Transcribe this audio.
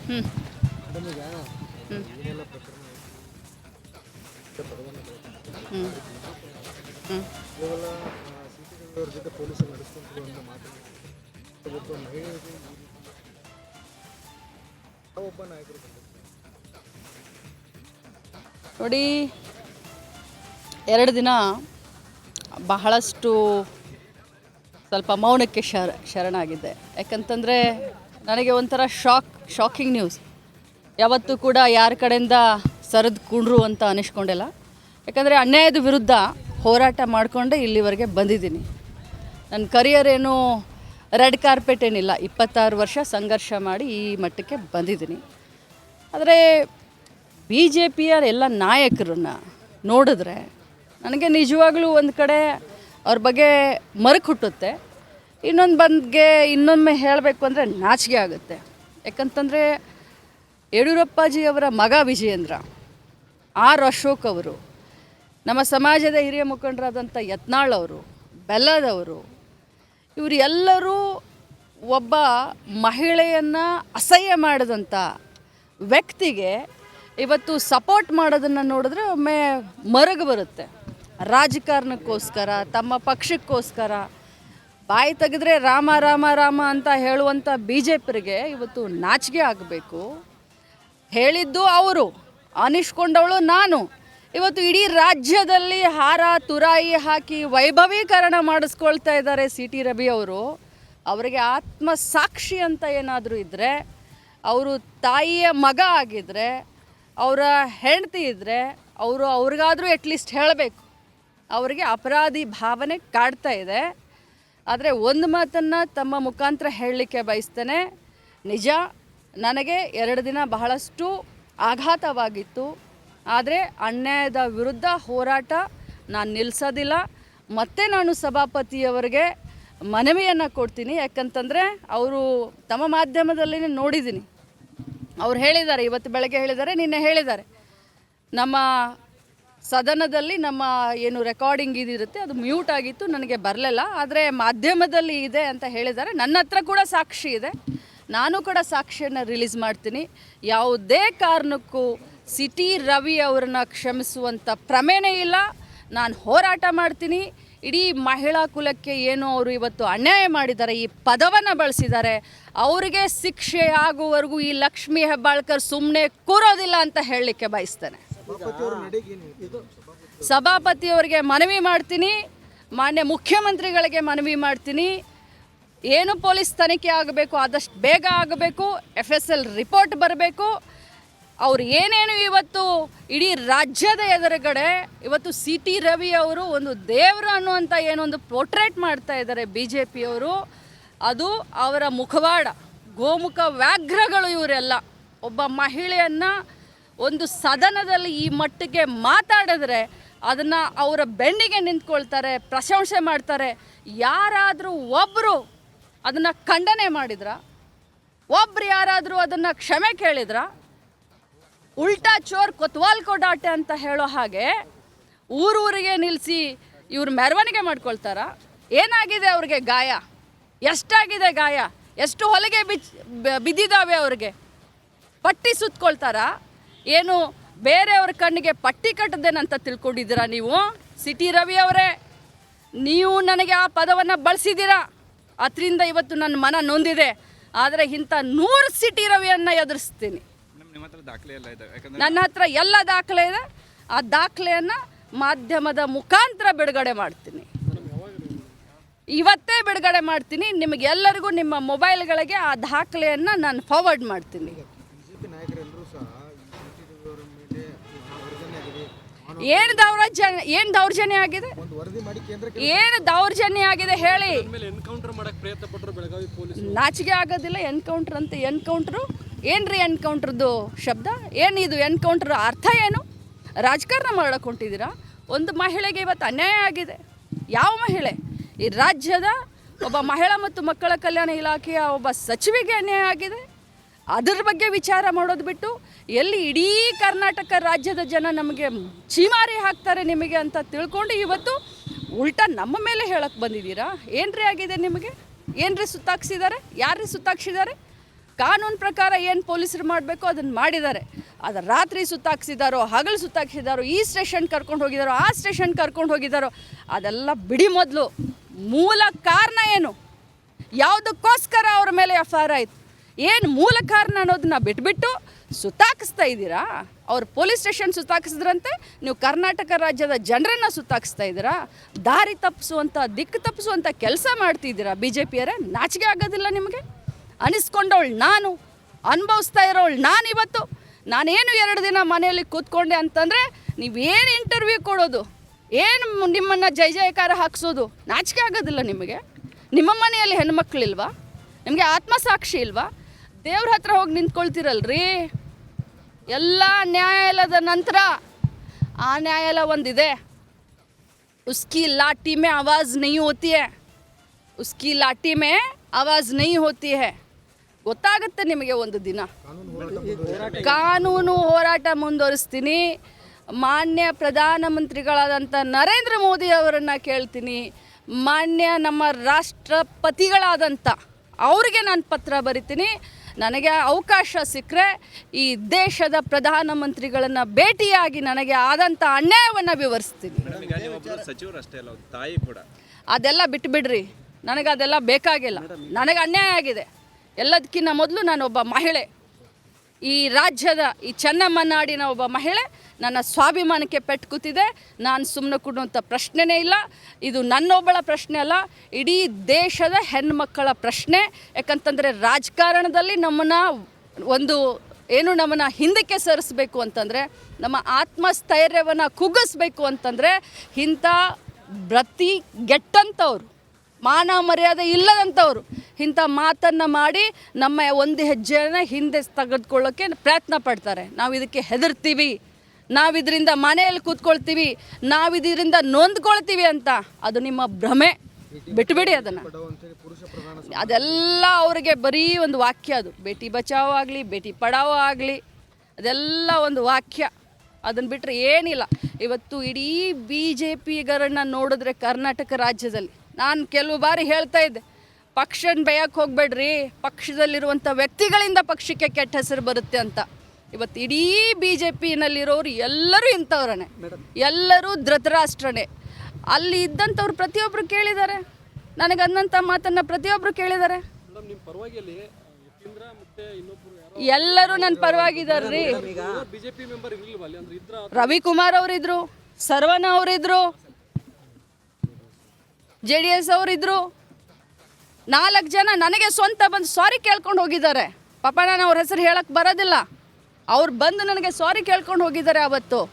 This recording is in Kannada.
ಹ್ಞೂ ಹ್ಞೂ ಹ್ಞೂ ನೋಡಿ, 2 ದಿನ ಬಹಳಷ್ಟು ಸ್ವಲ್ಪ ಮೌನಕ್ಕೆ ಶರಣಾಗಿದ್ದೆ. ಯಾಕಂತಂದರೆ ನನಗೆ ಒಂಥರ ಶಾಕಿಂಗ್ ನ್ಯೂಸ್. ಯಾವತ್ತೂ ಕೂಡ ಯಾರ ಕಡೆಯಿಂದ ಸರಿದು ಕುಂಡ್ರು ಅಂತ ಅನ್ನಿಸ್ಕೊಂಡಿಲ್ಲ. ಯಾಕಂದರೆ ಅನ್ಯಾಯದ ವಿರುದ್ಧ ಹೋರಾಟ ಮಾಡಿಕೊಂಡೆ ಇಲ್ಲಿವರೆಗೆ ಬಂದಿದ್ದೀನಿ. ನನ್ನ ಕರಿಯರ್ ಏನು ರೆಡ್ ಕಾರ್ಪೆಟ್ ಏನಿಲ್ಲ. 26 ವರ್ಷ ಸಂಘರ್ಷ ಮಾಡಿ ಈ ಮಟ್ಟಕ್ಕೆ ಬಂದಿದ್ದೀನಿ. ಆದರೆ ಬಿ ಜೆ ಪಿಯ ಎಲ್ಲ ನಾಯಕರನ್ನ ನೋಡಿದ್ರೆ ನನಗೆ ನಿಜವಾಗ್ಲೂ ಒಂದು ಕಡೆ ಅವ್ರ ಬಗ್ಗೆ ಮರುಕು ಹುಟ್ಟುತ್ತೆ. ಇನ್ನೊಮ್ಮೆ ಹೇಳಬೇಕು ಅಂದರೆ ನಾಚಿಕೆ ಆಗುತ್ತೆ. ಯಾಕಂತಂದರೆ ಯಡಿಯೂರಪ್ಪಾಜಿಯವರ ಮಗ ವಿಜಯೇಂದ್ರ, ಆರ್ ಅಶೋಕ್ ಅವರು, ನಮ್ಮ ಸಮಾಜದ ಹಿರಿಯ ಮುಖಂಡರಾದಂಥ ಯತ್ನಾಳ್ ಅವರು, ಬೆಲ್ಲದವರು, ಇವರು ಎಲ್ಲರೂ ಒಬ್ಬ ಮಹಿಳೆಯನ್ನು ಅಸಹ್ಯ ಮಾಡಿದಂಥ ವ್ಯಕ್ತಿಗೆ ಇವತ್ತು ಸಪೋರ್ಟ್ ಮಾಡೋದನ್ನು ನೋಡಿದ್ರೆ ಒಮ್ಮೆ ಮರಗು ಬರುತ್ತೆ. ರಾಜಕಾರಣಕ್ಕೋಸ್ಕರ, ತಮ್ಮ ಪಕ್ಷಕ್ಕೋಸ್ಕರ ಬಾಯಿ ತೆಗೆದ್ರೆ ರಾಮ ರಾಮ ರಾಮ ಅಂತ ಹೇಳುವಂಥ ಬಿ ಜೆ ಪಿಗೆ ಇವತ್ತು ನಾಚಿಕೆ ಆಗಬೇಕು. ಹೇಳಿದ್ದು ಅವರು, ಅನಿಸ್ಕೊಂಡವಳು ನಾನು. ಇವತ್ತು ಇಡೀ ರಾಜ್ಯದಲ್ಲಿ ಹಾರ ತುರಾಯಿ ಹಾಕಿ ವೈಭವೀಕರಣ ಮಾಡಿಸ್ಕೊಳ್ತಾ ಇದ್ದಾರೆ ಸಿ ಟಿ ರವಿ ಅವರು. ಅವರಿಗೆ ಆತ್ಮಸಾಕ್ಷಿ ಅಂತ ಏನಾದರೂ ಇದ್ದರೆ, ಅವರು ತಾಯಿಯ ಮಗ ಆಗಿದ್ದರೆ, ಅವರ ಹೆಂಡತಿ ಇದ್ದರೆ ಅವ್ರಿಗಾದರೂ ಅಟ್ಲೀಸ್ಟ್ ಹೇಳಬೇಕು. ಅವರಿಗೆ ಅಪರಾಧಿ ಭಾವನೆ ಕಾಡ್ತಾ ಇದೆ. ಆದರೆ ಒಂದು ಮಾತನ್ನು ತಮ್ಮ ಮುಖಾಂತರ ಹೇಳಲಿಕ್ಕೆ ಬಯಸ್ತೇನೆ. ನಿಜ, ನನಗೆ 2 ದಿನ ಬಹಳಷ್ಟು ಆಘಾತವಾಗಿತ್ತು. ಆದರೆ ಅನ್ಯಾಯದ ವಿರುದ್ಧ ಹೋರಾಟ ನಾನು ನಿಲ್ಲಿಸೋದಿಲ್ಲ. ಮತ್ತೆ ನಾನು ಸಭಾಪತಿಯವರಿಗೆ ಮನವಿಯನ್ನು ಕೊಡ್ತೀನಿ. ಯಾಕಂತಂದರೆ ಅವರು ತಮ್ಮ ಮಾಧ್ಯಮದಲ್ಲಿ ನೋಡಿದ್ದೀನಿ, ಅವ್ರು ಹೇಳಿದ್ದಾರೆ, ಇವತ್ತು ಬೆಳಗ್ಗೆ ಹೇಳಿದ್ದಾರೆ, ನಿನ್ನೆ ಹೇಳಿದ್ದಾರೆ, ನಮ್ಮ ಸದನದಲ್ಲಿ ನಮ್ಮ ಏನು ರೆಕಾರ್ಡಿಂಗ್ ಇದಿರುತ್ತೆ ಅದು ಮ್ಯೂಟ್ ಆಗಿತ್ತು, ನನಗೆ ಬರಲಿಲ್ಲ, ಆದರೆ ಮಾಧ್ಯಮದಲ್ಲಿ ಇದೆ ಅಂತ ಹೇಳಿದ್ದಾರೆ. ನನ್ನ ಹತ್ರ ಕೂಡ ಸಾಕ್ಷಿ ಇದೆ, ನಾನು ಕೂಡ ಸಾಕ್ಷಿಯನ್ನು ರಿಲೀಸ್ ಮಾಡ್ತೀನಿ. ಯಾವುದೇ ಕಾರಣಕ್ಕೂ ಸಿ ಟಿ ರವಿ ಅವರನ್ನು ಕ್ಷಮಿಸುವಂಥ ಪ್ರಮೇಯನೇ ಇಲ್ಲ. ನಾನು ಹೋರಾಟ ಮಾಡ್ತೀನಿ. ಇಡೀ ಮಹಿಳಾ ಕುಲಕ್ಕೆ ಏನು ಅವರು ಇವತ್ತು ಅನ್ಯಾಯ ಮಾಡಿದ್ದಾರೆ, ಈ ಪದವನ್ನು ಬಳಸಿದ್ದಾರೆ, ಅವರಿಗೆ ಶಿಕ್ಷೆ ಆಗುವವರೆಗೂ ಈ ಲಕ್ಷ್ಮೀ ಹೆಬ್ಬಾಳ್ಕರ್ ಸುಮ್ಮನೆ ಕೂರೋದಿಲ್ಲ ಅಂತ ಹೇಳಲಿಕ್ಕೆ ಬಯಸ್ತೇನೆ. ಸಭಾಪತಿಯವರಿಗೆ ಮನವಿ ಮಾಡ್ತೀನಿ, ಮಾನ್ಯ ಮುಖ್ಯಮಂತ್ರಿಗಳಿಗೆ ಮನವಿ ಮಾಡ್ತೀನಿ. ಏನು ಪೊಲೀಸ್ ತನಿಖೆ ಆಗಬೇಕು ಆದಷ್ಟು ಬೇಗ ಆಗಬೇಕು. FSL ರಿಪೋರ್ಟ್ ಬರಬೇಕು. ಅವರು ಏನೇನು ಇವತ್ತು ಇಡೀ ರಾಜ್ಯದ ಎದುರುಗಡೆ ಇವತ್ತು ಸಿ ಟಿ ರವಿ ಅವರು ಒಂದು ದೇವರು ಅನ್ನುವಂಥ ಏನೊಂದು ಪೋರ್ಟ್ರೇಟ್ ಮಾಡ್ತಾ ಇದ್ದಾರೆ ಬಿ ಜೆ ಪಿಯವರು. ಅದು ಅವರ ಮುಖವಾಡ, ಗೋಮುಖ ವ್ಯಾಘ್ರಗಳು ಇವರೆಲ್ಲ. ಒಬ್ಬ ಮಹಿಳೆಯನ್ನು ಒಂದು ಸದನದಲ್ಲಿ ಈ ಮಟ್ಟಿಗೆ ಮಾತಾಡಿದ್ರೆ ಅದನ್ನು ಅವರ ಬೆನ್ನಿಗೆ ನಿಂತ್ಕೊಳ್ತಾರೆ, ಪ್ರಶಂಸೆ ಮಾಡ್ತಾರೆ. ಯಾರಾದರೂ ಒಬ್ಬರು ಅದನ್ನು ಖಂಡನೆ ಮಾಡಿದ್ರ? ಒಬ್ಬರು ಯಾರಾದರೂ ಅದನ್ನು ಕ್ಷಮೆ ಕೇಳಿದ್ರ? ಉಲ್ಟಾ ಚೋರ್ ಕೊತ್ವಾಲ್ ಕೊಡಾಟೆ ಅಂತ ಹೇಳೋ ಹಾಗೆ ಊರೂರಿಗೆ ನಿಲ್ಲಿಸಿ ಇವ್ರು ಮೆರವಣಿಗೆ ಮಾಡ್ಕೊಳ್ತಾರ. ಏನಾಗಿದೆ ಅವ್ರಿಗೆ ಗಾಯ? ಎಷ್ಟಾಗಿದೆ ಗಾಯ? ಎಷ್ಟು ಹೊಲಿಗೆ ಬಿದ್ದಿದ್ದಾವೆ ಅವ್ರಿಗೆ? ಪಟ್ಟಿ ಸುತ್ಕೊಳ್ತಾರ? ಏನು ಬೇರೆಯವ್ರ ಕಣ್ಣಿಗೆ ಪಟ್ಟಿ ಕಟ್ಟದೇನಂತ ತಿಳ್ಕೊಂಡಿದ್ದೀರಾ ನೀವು? ಸಿ ಟಿ ರವಿ ಅವರೇ, ನೀವು ನನಗೆ ಆ ಪದವನ್ನು ಬಳಸಿದ್ದೀರಾ, ಅದರಿಂದ ಇವತ್ತು ನನ್ನ ಮನ ನೊಂದಿದೆ. ಆದರೆ ಇಂಥ 100 ಸಿ ಟಿ ರವಿಯನ್ನು ಎದುರಿಸ್ತೀನಿ. ನನ್ನ ಹತ್ರ ಎಲ್ಲ ದಾಖಲೆ ಇದೆ. ಆ ದಾಖಲೆಯನ್ನು ಮಾಧ್ಯಮದ ಮುಖಾಂತರ ಬಿಡುಗಡೆ ಮಾಡ್ತೀನಿ. ಇವತ್ತೇ ಬಿಡುಗಡೆ ಮಾಡ್ತೀನಿ. ನಿಮಗೆಲ್ಲರಿಗೂ ನಿಮ್ಮ ಮೊಬೈಲ್ಗಳಿಗೆ ಆ ದಾಖಲೆಯನ್ನು ನಾನು ಫಾರ್ವರ್ಡ್ ಮಾಡ್ತೀನಿ. ಏನು ದೌರ್ಜನ್ಯ ಆಗಿದೆ? ಏನು ದೌರ್ಜನ್ಯ ಆಗಿದೆ ಹೇಳಿ? ನಾಚಿಕೆ ಆಗೋದಿಲ್ಲ ಎನ್ಕೌಂಟ್ರ್ ಅಂತ. ಎನ್ಕೌಂಟ್ರು ಏನ್ರಿ? ಎನ್ಕೌಂಟ್ರದ್ದು ಶಬ್ದ ಏನಿದು? ಎನ್ಕೌಂಟ್ರ್ ಅರ್ಥ ಏನು? ರಾಜಕಾರಣ ಮಾಡೋಕೆ ಹೊಂಟಿದ್ದೀರಾ? ಒಂದು ಮಹಿಳೆಗೆ ಇವತ್ತು ಅನ್ಯಾಯ ಆಗಿದೆ. ಯಾವ ಮಹಿಳೆ? ಈ ರಾಜ್ಯದ ಒಬ್ಬ ಮಹಿಳಾ ಮತ್ತು ಮಕ್ಕಳ ಕಲ್ಯಾಣ ಇಲಾಖೆಯ ಒಬ್ಬ ಸಚಿವೆಗೆ ಅನ್ಯಾಯ ಆಗಿದೆ. ಅದರ ಬಗ್ಗೆ ವಿಚಾರ ಮಾಡೋದು ಬಿಟ್ಟು ಎಲ್ಲಿ ಇಡೀ ಕರ್ನಾಟಕ ರಾಜ್ಯದ ಜನ ನಮಗೆ ಚೀಮಾರಿ ಹಾಕ್ತಾರೆ ನಿಮಗೆ ಅಂತ ತಿಳ್ಕೊಂಡು ಇವತ್ತು ಉಲ್ಟಾ ನಮ್ಮ ಮೇಲೆ ಹೇಳಕ್ಕೆ ಬಂದಿದ್ದೀರಾ? ಏನ್ರಿ ಆಗಿದೆ ನಿಮಗೆ? ಏನ್ರಿ ಸುತ್ತಾಕ್ಸಿದ್ದಾರೆ? ಯಾರ್ರಿ ಸುತ್ತಾಕ್ಸಿದ್ದಾರೆ? ಕಾನೂನು ಪ್ರಕಾರ ಏನು ಪೊಲೀಸರು ಮಾಡಬೇಕು ಅದನ್ನು ಮಾಡಿದ್ದಾರೆ. ಅದು ರಾತ್ರಿ ಸುತ್ತಾಕ್ಸಿದಾರೋ, ಹಗಲು ಸುತ್ತಾಕ್ಸಿದಾರೋ, ಈ ಸ್ಟೇಷನ್ ಕರ್ಕೊಂಡು ಹೋಗಿದ್ದಾರೋ, ಆ ಸ್ಟೇಷನ್ ಕರ್ಕೊಂಡು ಹೋಗಿದ್ದಾರೋ, ಅದೆಲ್ಲ ಬಿಡಿ. ಮೊದಲು ಮೂಲ ಕಾರಣ ಏನು, ಯಾವುದಕ್ಕೋಸ್ಕರ ಅವ್ರ ಮೇಲೆ FIR ಆಯಿತು, ಏನು ಮೂಲ ಕಾರಣ ಅನ್ನೋದನ್ನ ಬಿಟ್ಬಿಟ್ಟು ಸುತ್ತಾಕಿಸ್ತಾ ಇದ್ದೀರಾ. ಅವ್ರು ಪೊಲೀಸ್ ಸ್ಟೇಷನ್ ಸುತ್ತಾಕಿಸಿದ್ರಂತೆ, ನೀವು ಕರ್ನಾಟಕ ರಾಜ್ಯದ ಜನರನ್ನು ಸುತ್ತಾಕಿಸ್ತಾ ಇದ್ದೀರಾ. ದಾರಿ ತಪ್ಪಿಸುವಂಥ, ದಿಕ್ಕು ತಪ್ಪಿಸುವಂಥ ಕೆಲಸ ಮಾಡ್ತಿದ್ದೀರಾ BJPಯವರೇ. ನಾಚಿಕೆ ಆಗೋದಿಲ್ಲ ನಿಮಗೆ? ಅನಿಸ್ಕೊಂಡವಳು ನಾನು, ಅನುಭವಿಸ್ತಾ ಇರೋಳು ನಾನು. ಇವತ್ತು ನಾನೇನು 2 ದಿನ ಮನೆಯಲ್ಲಿ ಕೂತ್ಕೊಂಡೆ ಅಂತಂದರೆ ನೀವೇನು ಇಂಟರ್ವ್ಯೂ ಕೊಡೋದು, ಏನು ನಿಮ್ಮನ್ನು ಜೈ ಜಯಕಾರ ಹಾಕ್ಸೋದು, ನಾಚಿಕೆ ಆಗೋದಿಲ್ಲ ನಿಮಗೆ? ನಿಮ್ಮ ಮನೆಯಲ್ಲಿ ಹೆಣ್ಮಕ್ಳಿಲ್ವಾ? ನಿಮಗೆ ಆತ್ಮಸಾಕ್ಷಿ ಇಲ್ವಾ? ದೇವ್ರ ಹತ್ರ ಹೋಗಿ ನಿಂತ್ಕೊಳ್ತೀರಲ್ರಿ. ಎಲ್ಲ ನ್ಯಾಯಾಲಯದ ನಂತರ ಆ ನ್ಯಾಯಾಲಯ ಒಂದಿದೆ, ಉಸ್ಕಿ ಲಾಠಿ ಮೇ ಆವಾಜ್ ನಹೀ ಹೋತಿ ಹೈ, ಉಸ್ಕಿ ಲಾಠಿ ಮೇ ಆವಾಜ್ ನಹೀ ಹೋತಿ ಹೈ. ಗೊತ್ತಾಗುತ್ತೆ ನಿಮಗೆ ಒಂದು ದಿನ. ಕಾನೂನು ಹೋರಾಟ ಮುಂದುವರಿಸ್ತೀನಿ. ಮಾನ್ಯ ಪ್ರಧಾನಮಂತ್ರಿಗಳಾದಂಥ ನರೇಂದ್ರ ಮೋದಿ ಅವರನ್ನು ಕೇಳ್ತೀನಿ, ಮಾನ್ಯ ನಮ್ಮ ರಾಷ್ಟ್ರಪತಿಗಳಾದಂಥ ಅವರಿಗೆ ನಾನು ಪತ್ರ ಬರಿತೀನಿ. ನನಗೆ ಅವಕಾಶ ಸಿಕ್ಕರೆ ಈ ದೇಶದ ಪ್ರಧಾನಮಂತ್ರಿಗಳನ್ನು ಭೇಟಿಯಾಗಿ ನನಗೆ ಆದಂಥ ಅನ್ಯಾಯವನ್ನು ವಿವರಿಸ್ತೀನಿ. ಅದೆಲ್ಲ ಬಿಟ್ಟುಬಿಡ್ರಿ, ನನಗೆ ಅದೆಲ್ಲ ಬೇಕಾಗಿಲ್ಲ. ನನಗೆ ಅನ್ಯಾಯ ಆಗಿದೆ. ಎಲ್ಲದಕ್ಕಿಂತ ಮೊದಲು ನಾನೊಬ್ಬ ಮಹಿಳೆ, ಈ ರಾಜ್ಯದ, ಈ ಚೆನ್ನಮ್ಮನಾಡಿನ ಒಬ್ಬ ಮಹಿಳೆ. ನನ್ನ ಸ್ವಾಭಿಮಾನಕ್ಕೆ ಪೆಟ್ಟು ಕೂತಿದೆ. ನಾನು ಸುಮ್ಮನೆ ಕೊಡುವಂಥ ಪ್ರಶ್ನೆನೇ ಇಲ್ಲ. ಇದು ನನ್ನೊಬ್ಬಳ ಪ್ರಶ್ನೆ ಅಲ್ಲ, ಇಡೀ ದೇಶದ ಹೆಣ್ಮಕ್ಕಳ ಪ್ರಶ್ನೆ. ಯಾಕಂತಂದರೆ ರಾಜಕಾರಣದಲ್ಲಿ ನಮ್ಮನ್ನು ಹಿಂದಕ್ಕೆ ಸರಿಸಬೇಕು ಅಂತಂದರೆ, ನಮ್ಮ ಆತ್ಮಸ್ಥೈರ್ಯವನ್ನು ಕುಗ್ಗಿಸ್ಬೇಕು ಅಂತಂದರೆ, ಇಂಥ ಗೆಟ್ಟಂಥವ್ರು, ಮಾನ ಮರ್ಯಾದೆ ಇಲ್ಲದಂಥವ್ರು ಇಂಥ ಮಾತನ್ನು ಮಾಡಿ ನಮ್ಮ ಒಂದು ಹೆಜ್ಜೆಯನ್ನು ಹಿಂದೆ ತೆಗೆದುಕೊಳ್ಳೋಕ್ಕೆ ಪ್ರಯತ್ನ ಪಡ್ತಾರೆ. ನಾವು ಇದಕ್ಕೆ ಹೆದರ್ತೀವಿ, ನಾವಿದರಿಂದ ಮನೆಯಲ್ಲಿ ಕೂತ್ಕೊಳ್ತೀವಿ, ನಾವಿದರಿಂದ ನೊಂದ್ಕೊಳ್ತೀವಿ ಅಂತ. ಅದು ನಿಮ್ಮ ಭ್ರಮೆ, ಬಿಟ್ಬಿಡಿ ಅದನ್ನು. ಅದೆಲ್ಲ ಅವರಿಗೆ ಬರೀ ಒಂದು ವಾಕ್ಯ. ಅದು ಬೇಟಿ ಬಚಾವೋ ಆಗಲಿ, ಬೇಟಿ ಪಡಾವೋ ಆಗಲಿ, ಅದೆಲ್ಲ ಒಂದು ವಾಕ್ಯ. ಅದನ್ನು ಬಿಟ್ಟರೆ ಏನಿಲ್ಲ. ಇವತ್ತು ಇಡೀ BJPಗರನ್ನು ನೋಡಿದ್ರೆ ಕರ್ನಾಟಕ ರಾಜ್ಯದಲ್ಲಿ, ನಾನು ಕೆಲವು ಬಾರಿ ಹೇಳ್ತಾ ಇದ್ದೆ, ಪಕ್ಷನ ಬೇಯಕ್ಕೆ ಹೋಗಬೇಡ್ರಿ, ಪಕ್ಷದಲ್ಲಿರುವಂಥ ವ್ಯಕ್ತಿಗಳಿಂದ ಪಕ್ಷಕ್ಕೆ ಕೆಟ್ಟ ಹೆಸರು ಬರುತ್ತೆ ಅಂತ. ಇವತ್ತು ಇಡೀ BJPನಲ್ಲಿರೋರು ಎಲ್ಲರೂ ಇಂಥವ್ರೇ, ಎಲ್ಲರೂ ಧೃತರಾಷ್ಟ್ರನೇ. ಅಲ್ಲಿ ಇದ್ದಂಥವ್ರು ಪ್ರತಿಯೊಬ್ಬರು ಕೇಳಿದ್ದಾರೆ, ನನಗನ್ನಂಥ ಮಾತನ್ನು ಪ್ರತಿಯೊಬ್ಬರು ಕೇಳಿದ್ದಾರೆ. ಎಲ್ಲರೂ ನನ್ನ ಪರವಾಗಿದ್ದಾರೆ ರೀ. ರವಿಕುಮಾರ್ ಅವರಿದ್ರು, ಸರ್ವಣ ಅವರಿದ್ರು, JDS ಅವರಿದ್ರು. 4 ಜನ ನನಗೆ ಸ್ವಂತ ಬಂದು ಸಾರಿ ಕೇಳ್ಕೊಂಡು ಹೋಗಿದ್ದಾರೆ. ಪಾಪ ನಾನು ಅವ್ರ ಹೆಸರು ಹೇಳಕ್ಕೆ ಬರೋದಿಲ್ಲ. ಅವ್ರು ಬಂದು ನನಗೆ ಸಾರಿ ಕೇಳ್ಕೊಂಡು ಹೋಗಿದ್ದಾರೆ. ಅವತ್ತು